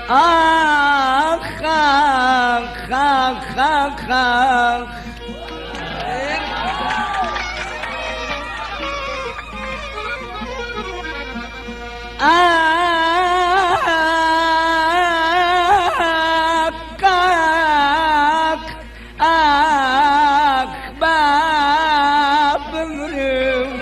آخ آخ آخ آخ آخ باب مرم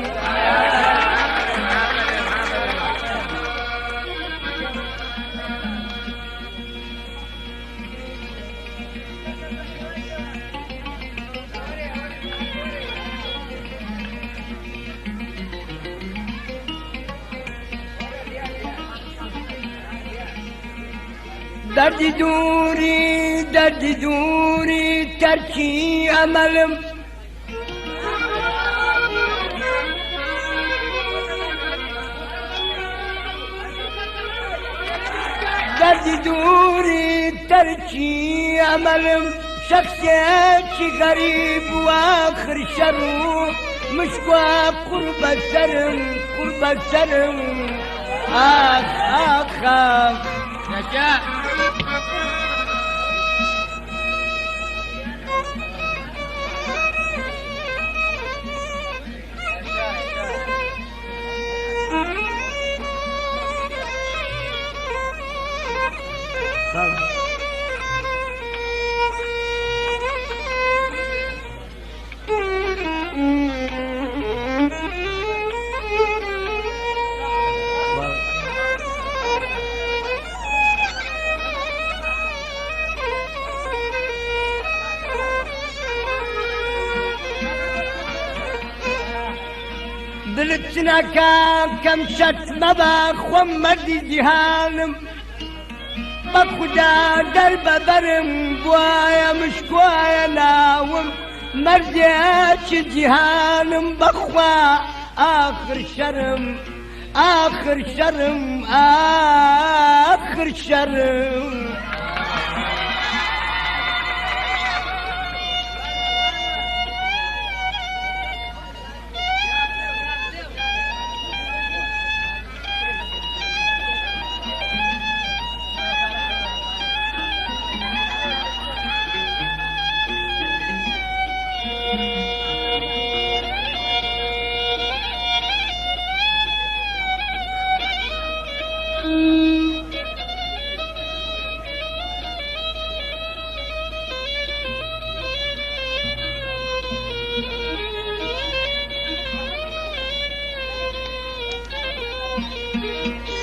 دردی دوری ترکی عملم دردی دوری ترکی عملم شخصیتی غریب و آخر شرو مشکوا قرب سرم آخ دلتنا كم شت مبا خوم مردي جهانم بخدا درب برم بوايا مشكوايا ناوم مرديش جهانم بخوا آخر شرم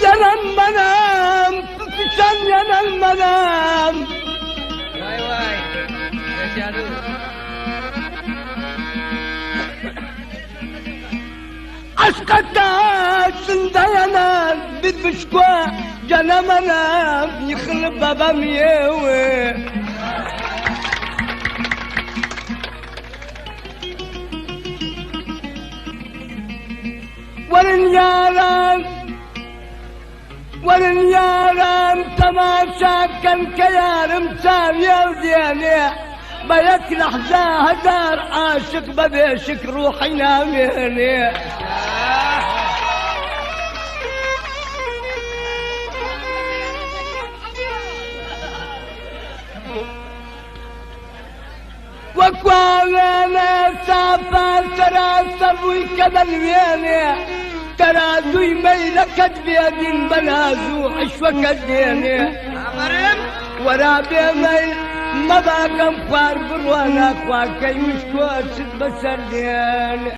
Yanan manam, tutuşan yanan manam. Vay vay, yaşadı. Aşk ateşinde yanan bir büşkua canım anam yıkılıp babam yewe. Varın yaran tamaşa kan kayarım sar yevdiyani بلك لحظة هزار عاشق ببيشك روحي ناميني وكوانا سافر ترى سوي كمل ويني ترى دوي ميلك بيدين بنازو عشوك الديني ورا بيميل ما باقم خوار بروانا خواكي مشكوة بسر ديان